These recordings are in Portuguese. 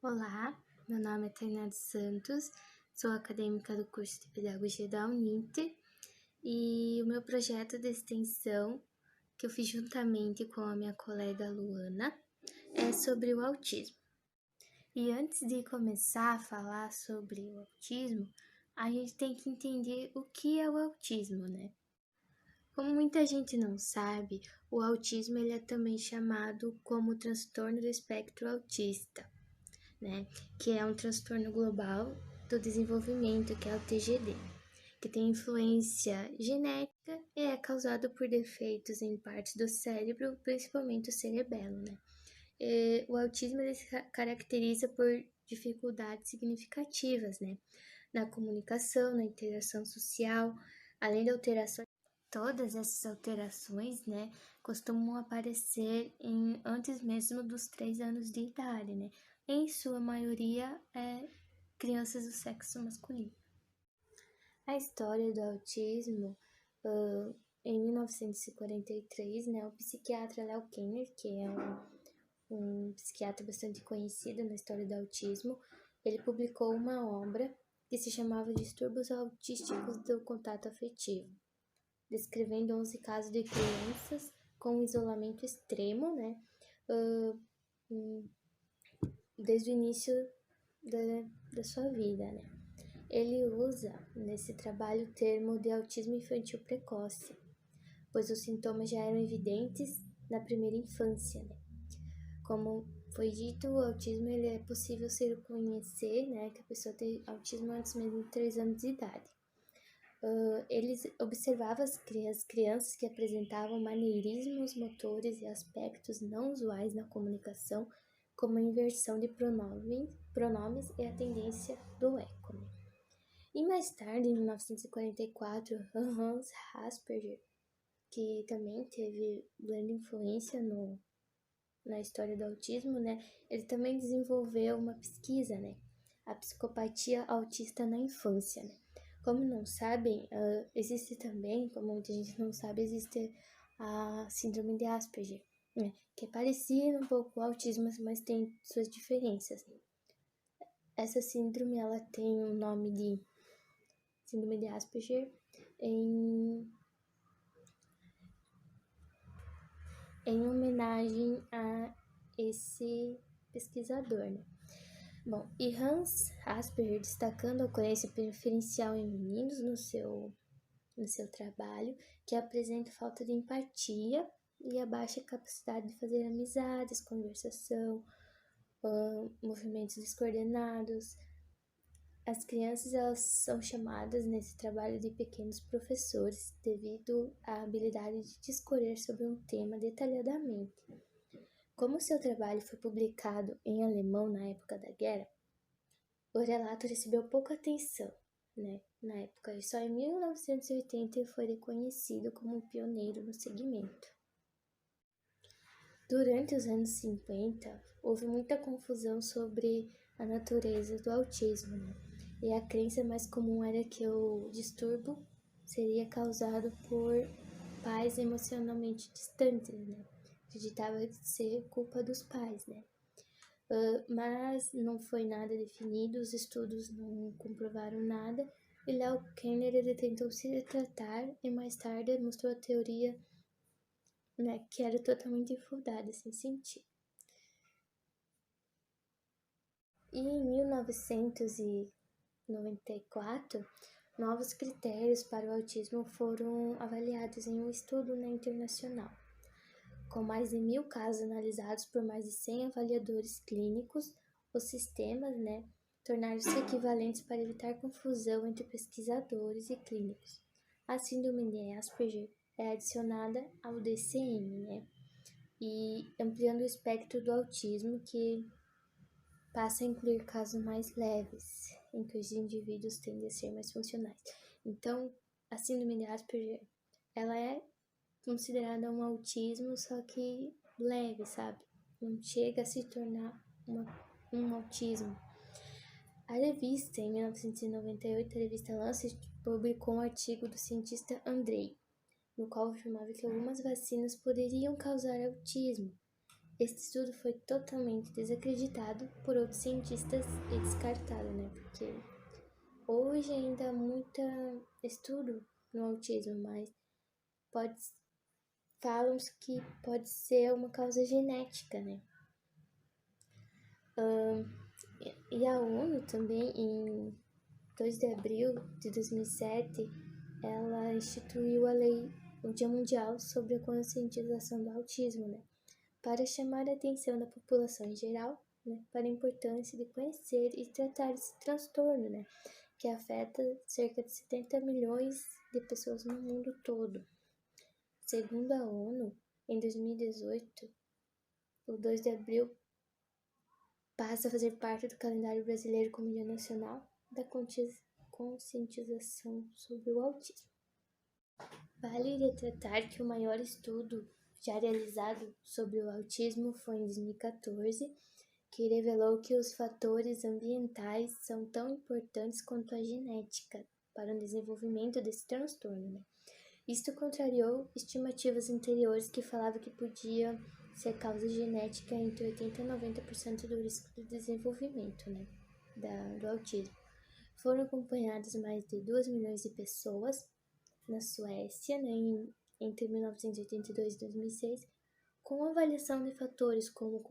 Olá, meu nome é Tainá dos Santos, sou acadêmica do curso de Pedagogia da Uninter e o meu projeto de extensão, que eu fiz juntamente com a minha colega Luana, é sobre o autismo. E antes de começar a falar sobre o autismo, a gente tem que entender o que é o autismo, né? Como muita gente não sabe, o autismo ele é também chamado como transtorno do espectro autista, né? Que é um transtorno global do desenvolvimento, que é o TGD, que tem influência genética e é causado por defeitos em partes do cérebro, principalmente o cerebelo, né? O autismo ele se caracteriza por dificuldades significativas, né? Na comunicação, na interação social, além de alterações. Todas essas alterações, né, costumam aparecer antes mesmo dos 3 anos de idade, né? Em sua maioria, crianças do sexo masculino. A história do autismo, em 1943, né, o psiquiatra Leo Kanner, que é um psiquiatra bastante conhecido na história do autismo, ele publicou uma obra que se chamava Distúrbios Autísticos do Contato Afetivo, descrevendo 11 casos de crianças com isolamento extremo, né, desde o início da sua vida, né. Ele usa nesse trabalho o termo de autismo infantil precoce, pois os sintomas já eram evidentes na primeira infância, né. Como foi dito, o autismo ele é possível se reconhecer, né, que a pessoa tem autismo antes mesmo de 3 anos de idade. Eles observavam as crianças que apresentavam maneirismos motores e aspectos não usuais na comunicação, como a inversão de pronomes e a tendência do eco. Né? E mais tarde, em 1944, Hans Asperger, que também teve grande influência na história do autismo, né? Ele também desenvolveu uma pesquisa, né? A psicopatia autista na infância, né? Como não sabem, existe também, como muita gente não sabe, existe a síndrome de Asperger, né? Que é parecida um pouco com o autismo, mas tem suas diferenças. Né? Essa síndrome, ela tem o nome de síndrome de Asperger em homenagem a esse pesquisador, né? Bom, e Hans Asperger, destacando a ocorrência preferencial em meninos no seu trabalho, que apresenta falta de empatia e a baixa capacidade de fazer amizades, conversação, movimentos descoordenados. As crianças elas são chamadas nesse trabalho de pequenos professores devido à habilidade de discorrer sobre um tema detalhadamente. Como seu trabalho foi publicado em alemão na época da guerra, o relato recebeu pouca atenção, né, na época, e só em 1980 foi reconhecido como um pioneiro no segmento. Durante os anos 50, houve muita confusão sobre a natureza do autismo, né? E a crença mais comum era que o distúrbio seria causado por pais emocionalmente distantes, né? Acreditava ser culpa dos pais, né? Mas não foi nada definido, os estudos não comprovaram nada, e Leo Kanner ele tentou se retratar e mais tarde mostrou a teoria, né, que era totalmente infundada, sem sentido. E em 1994, novos critérios para o autismo foram avaliados em um estudo internacional, com mais de 1.000 casos analisados por mais de 100 avaliadores clínicos. Os sistemas, né, tornaram-se equivalentes para evitar confusão entre pesquisadores e clínicos. A síndrome de Asperger é adicionada ao DCM, né, e ampliando o espectro do autismo, que passa a incluir casos mais leves, em que os indivíduos tendem a ser mais funcionais. Então, a síndrome de Asperger, ela é considerada um autismo, só que leve, sabe? Não chega a se tornar um autismo. A revista, em 1998, a revista Lancet publicou um artigo do cientista Andrei, no qual afirmava que algumas vacinas poderiam causar autismo, Esse estudo foi totalmente desacreditado por outros cientistas e descartado, né? Porque hoje ainda há muito estudo no autismo, mas falam que pode ser uma causa genética, né? E a ONU também, em 2 de abril de 2007, ela instituiu a lei, o Dia Mundial sobre a conscientização do autismo, né? Para chamar a atenção da população em geral, né? Para a importância de conhecer e tratar esse transtorno, né? Que afeta cerca de 70 milhões de pessoas no mundo todo. Segundo a ONU, em 2018, o 2 de abril passa a fazer parte do calendário brasileiro como Dia Nacional da Conscientização sobre o Autismo. Vale retratar que o maior estudo já realizado sobre o autismo foi em 2014, que revelou que os fatores ambientais são tão importantes quanto a genética para o desenvolvimento desse transtorno, né? Isto contrariou estimativas anteriores que falavam que podia ser causa genética entre 80% e 90% do risco de desenvolvimento, né, do autismo. Foram acompanhadas mais de 2 milhões de pessoas na Suécia, né, entre 1982 e 2006, com avaliação de fatores como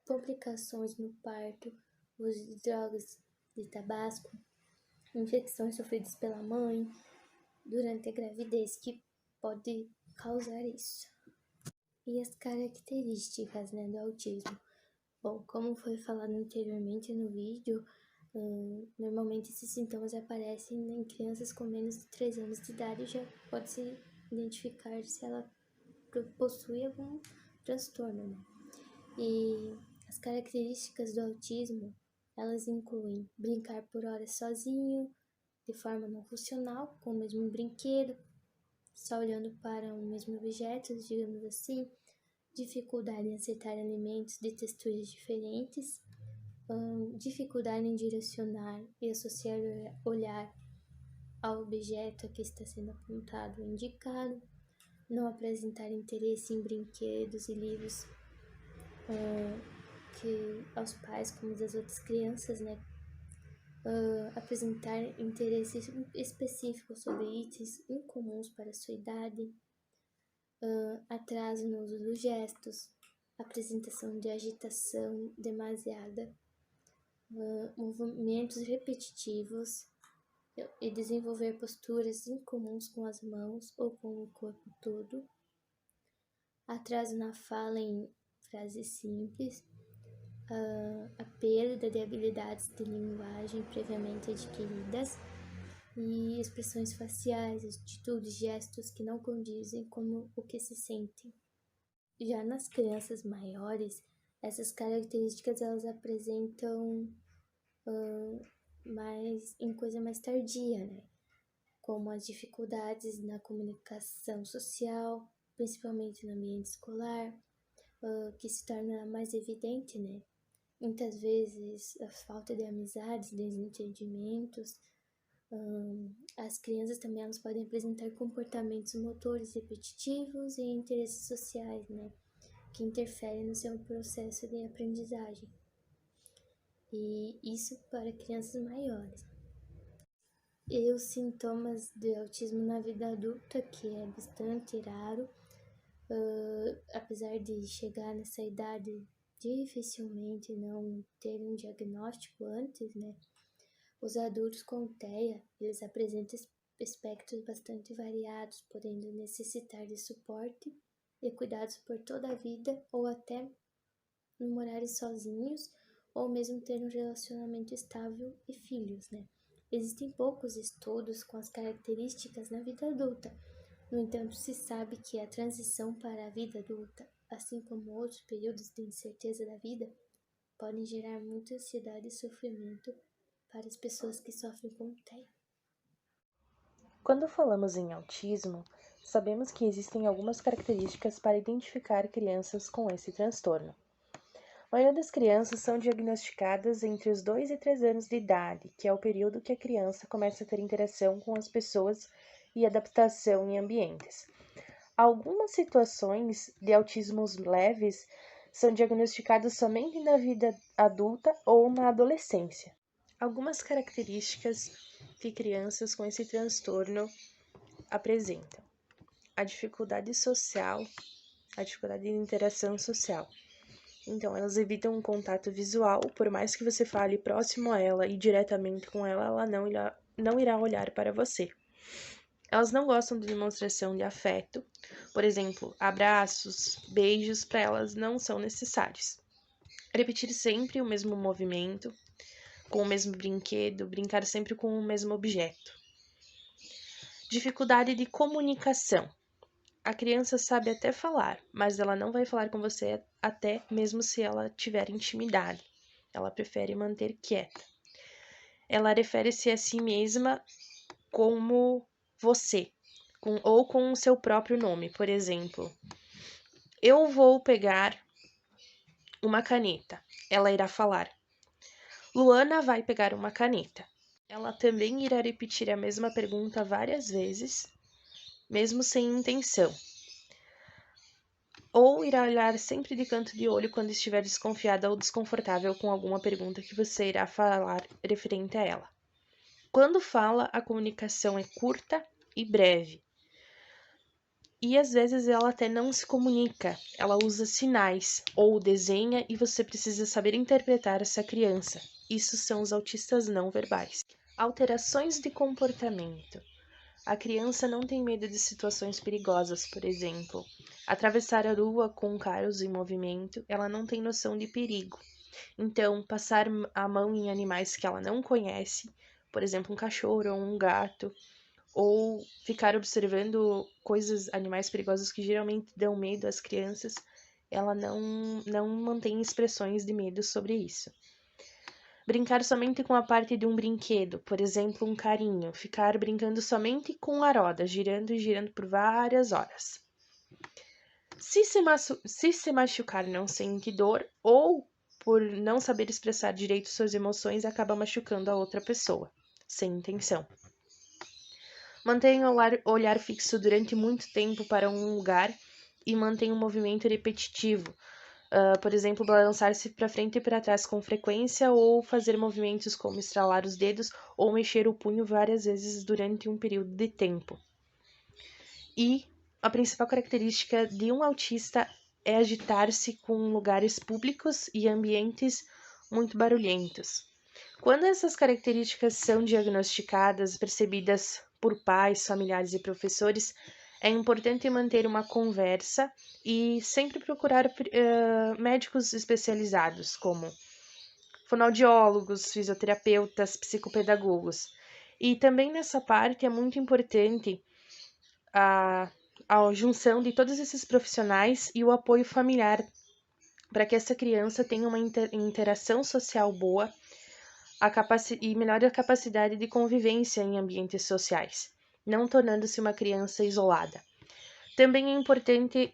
complicações no parto, uso de drogas de tabaco, infecções sofridas pela mãe durante a gravidez, que pode causar isso. E as características, né, do autismo. Bom, como foi falado anteriormente no vídeo, normalmente esses sintomas aparecem em crianças com menos de 3 anos de idade e já pode-se identificar se ela possui algum transtorno, né? E as características do autismo, elas incluem brincar por horas sozinho, de forma não funcional, com o mesmo brinquedo, só olhando para o mesmo objeto, digamos assim, dificuldade em aceitar alimentos de texturas diferentes, dificuldade em direcionar e associar o olhar ao objeto a que está sendo apontado ou indicado, não apresentar interesse em brinquedos e livros que aos pais como das outras crianças, né? Apresentar interesse específico sobre itens incomuns para a sua idade, atraso no uso dos gestos, apresentação de agitação demasiada, movimentos repetitivos e desenvolver posturas incomuns com as mãos ou com o corpo todo, atraso na fala em frases simples, a perda de habilidades de linguagem previamente adquiridas e expressões faciais, atitudes, gestos que não condizem com o que se sentem. Já nas crianças maiores, essas características elas apresentam em coisa mais tardia, né? Como as dificuldades na comunicação social, principalmente no ambiente escolar, que se torna mais evidente, né? Muitas vezes a falta de amizades, desentendimentos. As crianças também elas podem apresentar comportamentos motores repetitivos e interesses sociais, né? Que interferem no seu processo de aprendizagem. E isso para crianças maiores. E os sintomas de autismo na vida adulta, que é bastante raro, apesar de chegar nessa idade dificilmente não ter um diagnóstico antes, né? Os adultos com TEA, eles apresentam espectros bastante variados, podendo necessitar de suporte e cuidados por toda a vida ou até morarem sozinhos ou mesmo ter um relacionamento estável e filhos, né? Existem poucos estudos com as características na vida adulta. No entanto, se sabe que a transição para a vida adulta, assim como outros períodos de incerteza da vida, podem gerar muita ansiedade e sofrimento para as pessoas que sofrem com TEA. Quando falamos em autismo, sabemos que existem algumas características para identificar crianças com esse transtorno. A maioria das crianças são diagnosticadas entre os 2 e 3 anos de idade, que é o período que a criança começa a ter interação com as pessoas e adaptação em ambientes. Algumas situações de autismos leves são diagnosticados somente na vida adulta ou na adolescência. Algumas características que crianças com esse transtorno apresentam: a dificuldade social, a dificuldade de interação social. Então, elas evitam um contato visual, por mais que você fale próximo a ela e diretamente com ela, ela não irá olhar para você. Elas não gostam de demonstração de afeto, por exemplo, abraços, beijos, para elas não são necessários. Repetir sempre o mesmo movimento, com o mesmo brinquedo, brincar sempre com o mesmo objeto. Dificuldade de comunicação. A criança sabe até falar, mas ela não vai falar com você até mesmo se ela tiver intimidade. Ela prefere manter quieta. Ela refere-se a si mesma como você, ou com o seu próprio nome. Por exemplo, eu vou pegar uma caneta. Ela irá falar: Luana vai pegar uma caneta. Ela também irá repetir a mesma pergunta várias vezes, mesmo sem intenção. Ou irá olhar sempre de canto de olho quando estiver desconfiada ou desconfortável com alguma pergunta que você irá falar referente a ela. Quando fala, a comunicação é curta e breve. E às vezes ela até não se comunica, ela usa sinais ou desenha e você precisa saber interpretar essa criança. Isso são os autistas não verbais. Alterações de comportamento. A criança não tem medo de situações perigosas, por exemplo, atravessar a rua com carros em movimento, ela não tem noção de perigo. Então, passar a mão em animais que ela não conhece, por exemplo, um cachorro ou um gato, ou ficar observando animais perigosos que geralmente dão medo às crianças, ela não mantém expressões de medo sobre isso. Brincar somente com a parte de um brinquedo, por exemplo, um carrinho. Ficar brincando somente com a roda, girando e girando por várias horas. Se se machucar não sente dor ou por não saber expressar direito suas emoções, acaba machucando a outra pessoa, sem intenção. Mantenha o olhar fixo durante muito tempo para um lugar e mantenha um movimento repetitivo. Por exemplo, balançar-se para frente e para trás com frequência ou fazer movimentos como estralar os dedos ou mexer o punho várias vezes durante um período de tempo. E a principal característica de um autista é agitar-se com lugares públicos e ambientes muito barulhentos. Quando essas características são diagnosticadas, percebidas por pais, familiares e professores, é importante manter uma conversa e sempre procurar médicos especializados, como fonoaudiólogos, fisioterapeutas, psicopedagogos. E também nessa parte é muito importante a junção de todos esses profissionais e o apoio familiar, para que essa criança tenha uma interação social boa e melhore a capacidade de convivência em ambientes sociais, não tornando-se uma criança isolada. Também é importante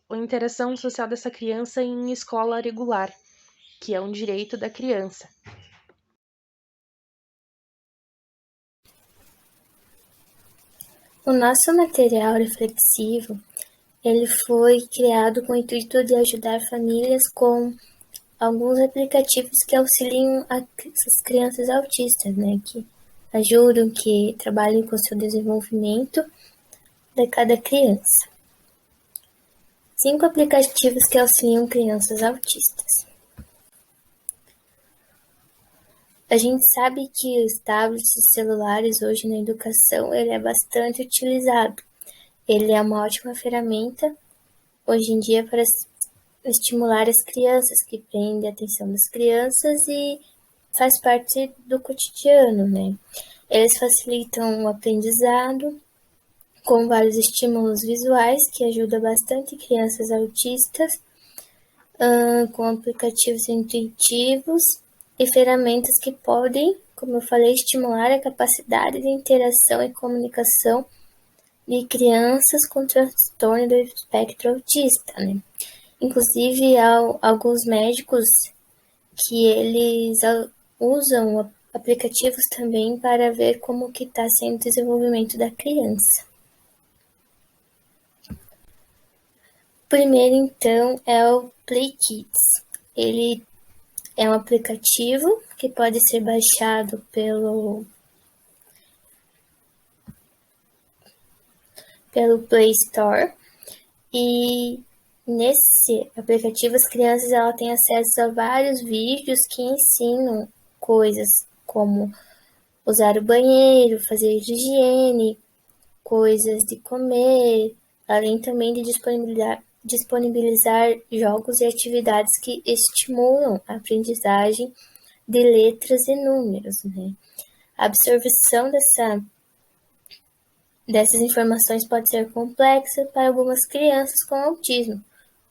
a interação social dessa criança em escola regular, que é um direito da criança. O nosso material reflexivo, ele foi criado com o intuito de ajudar famílias com alguns aplicativos que auxiliam essas crianças autistas, né, que ajudam, que trabalham com o seu desenvolvimento de cada criança. 5 aplicativos que auxiliam crianças autistas. A gente sabe que os tablets e celulares hoje na educação ele é bastante utilizado. Ele é uma ótima ferramenta hoje em dia para estimular as crianças, que prende a atenção das crianças e faz parte do cotidiano, né? Eles facilitam o aprendizado com vários estímulos visuais que ajudam bastante crianças autistas, com aplicativos intuitivos e ferramentas que podem, como eu falei, estimular a capacidade de interação e comunicação de crianças com transtorno do espectro autista, né? Inclusive, há alguns médicos que eles usam aplicativos também para ver como que está sendo o desenvolvimento da criança. primeiro, então, é o Play Kids. Ele é um aplicativo que pode ser baixado pelo Play Store. E nesse aplicativo, as crianças têm acesso a vários vídeos que ensinam coisas como usar o banheiro, fazer higiene, coisas de comer, além também de disponibilizar jogos e atividades que estimulam a aprendizagem de letras e números, né? A absorção dessas informações pode ser complexa para algumas crianças com autismo,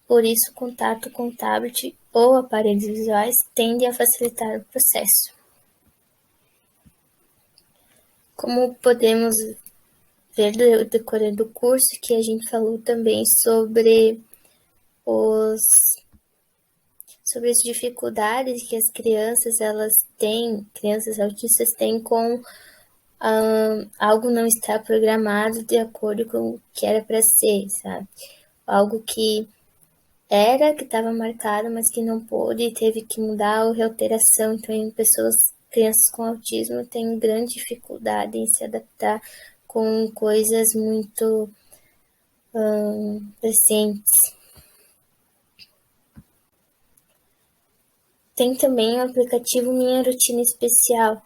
por isso o contato com tablet ou aparelhos visuais tende a facilitar o processo. Como podemos ver do decorrer do curso, que a gente falou também sobre as dificuldades que as crianças crianças autistas têm com algo não estar programado de acordo com o que era para ser, sabe? Algo que estava marcado, mas que não pôde e teve que mudar ou realteração. Então, crianças com autismo têm grande dificuldade em se adaptar com coisas muito recentes. Tem também o aplicativo Minha Rotina Especial,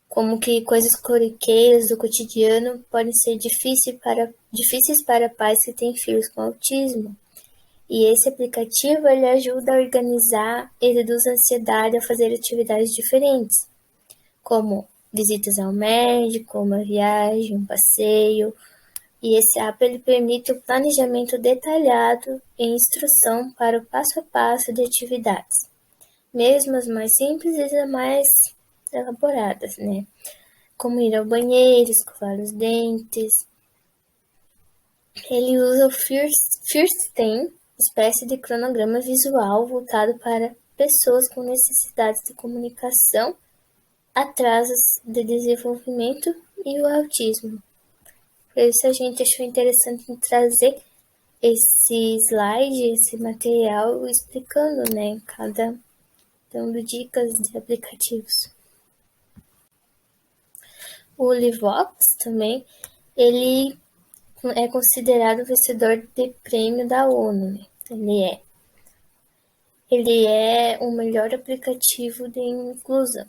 como que coisas corriqueiras do cotidiano podem ser difíceis para pais que têm filhos com autismo. E esse aplicativo ele ajuda a organizar e reduz a ansiedade ao fazer atividades diferentes, como visitas ao médico, uma viagem, um passeio. E esse app ele permite o planejamento detalhado e instrução para o passo a passo de atividades, mesmo as mais simples e as mais elaboradas, né? Como ir ao banheiro, escovar os dentes. Ele usa o Firsten, espécie de cronograma visual voltado para pessoas com necessidades de comunicação, atrasos de desenvolvimento e o autismo. Por isso a gente achou interessante trazer esse slide, esse material explicando, né, dando dicas de aplicativos. O Livox também, ele é considerado vencedor de prêmio da ONU, né? Ele é o melhor aplicativo de inclusão.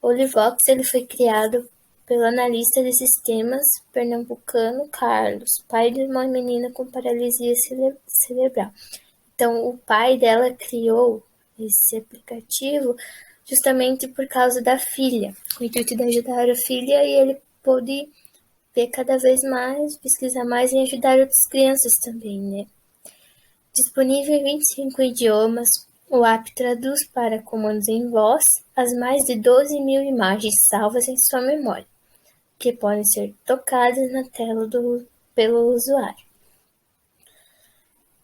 O Livox ele foi criado pelo analista de sistemas pernambucano Carlos, pai de uma menina com paralisia cerebral. Então, o pai dela criou esse aplicativo justamente por causa da filha, com o intuito de ajudar a filha, e ele pôde ver cada vez mais, pesquisar mais e ajudar outras crianças também, né? Disponível em 25 idiomas, o app traduz para comandos em voz as mais de 12.000 imagens salvas em sua memória, que podem ser tocadas na tela pelo usuário.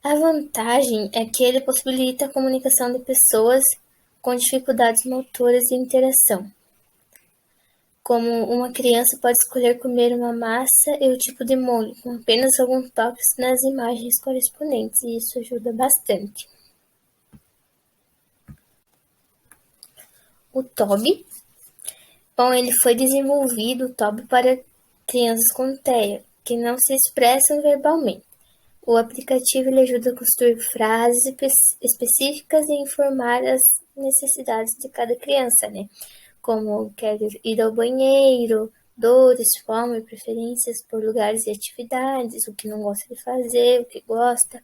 A vantagem é que ele possibilita a comunicação de pessoas com dificuldades motoras e interação. Como uma criança pode escolher comer uma massa e o tipo de molho, com apenas alguns toques nas imagens correspondentes, e isso ajuda bastante. O Toby, ele foi desenvolvido, para crianças com TEA, que não se expressam verbalmente. O aplicativo ele ajuda a construir frases específicas e informar as necessidades de cada criança, né? Como quer ir ao banheiro, dores, fome, preferências por lugares e atividades, o que não gosta de fazer, o que gosta.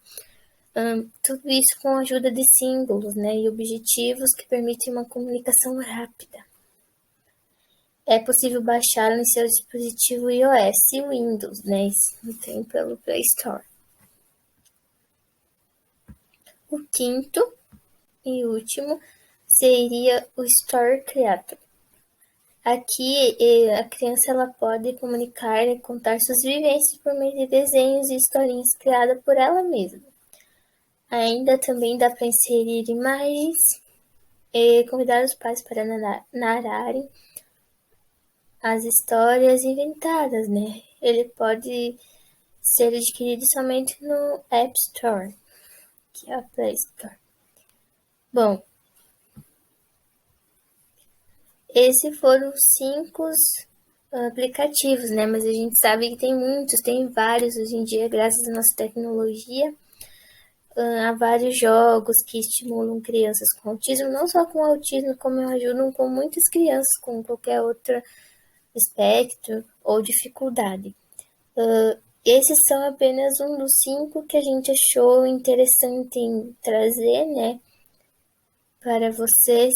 Tudo isso com a ajuda de símbolos, né? E objetivos que permitem uma comunicação rápida. É possível baixá-lo em seu dispositivo iOS e Windows, né? Isso não tem pelo Play Store. O quinto e último seria o Story Creator. Aqui a criança ela pode comunicar e contar suas vivências por meio de desenhos e historinhas criadas por ela mesma. Ainda também dá para inserir imagens e convidar os pais para narrarem as histórias inventadas, né? Ele pode ser adquirido somente no App Store, que é a Play Store. Bom, esses foram os 5 aplicativos, né? Mas a gente sabe que tem muitos, tem vários hoje em dia, graças à nossa tecnologia. Há vários jogos que estimulam crianças com autismo, não só com autismo, como ajudam com muitas crianças com qualquer outro espectro ou dificuldade. Esses são apenas um dos 5 que a gente achou interessante em trazer, né, para vocês,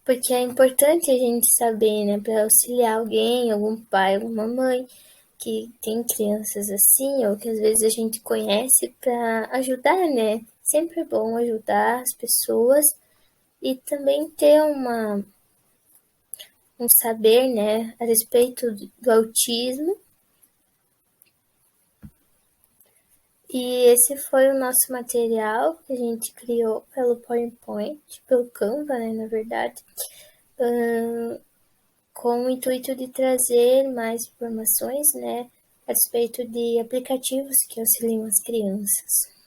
porque é importante a gente saber, né, para auxiliar alguém, algum pai, alguma mãe que tem crianças assim, ou que às vezes a gente conhece, para ajudar, né? Sempre é bom ajudar as pessoas e também ter um saber, né, a respeito do autismo. E esse foi o nosso material que a gente criou pelo PowerPoint, pelo Canva, né, na verdade, com o intuito de trazer mais informações, né, a respeito de aplicativos que auxiliam as crianças.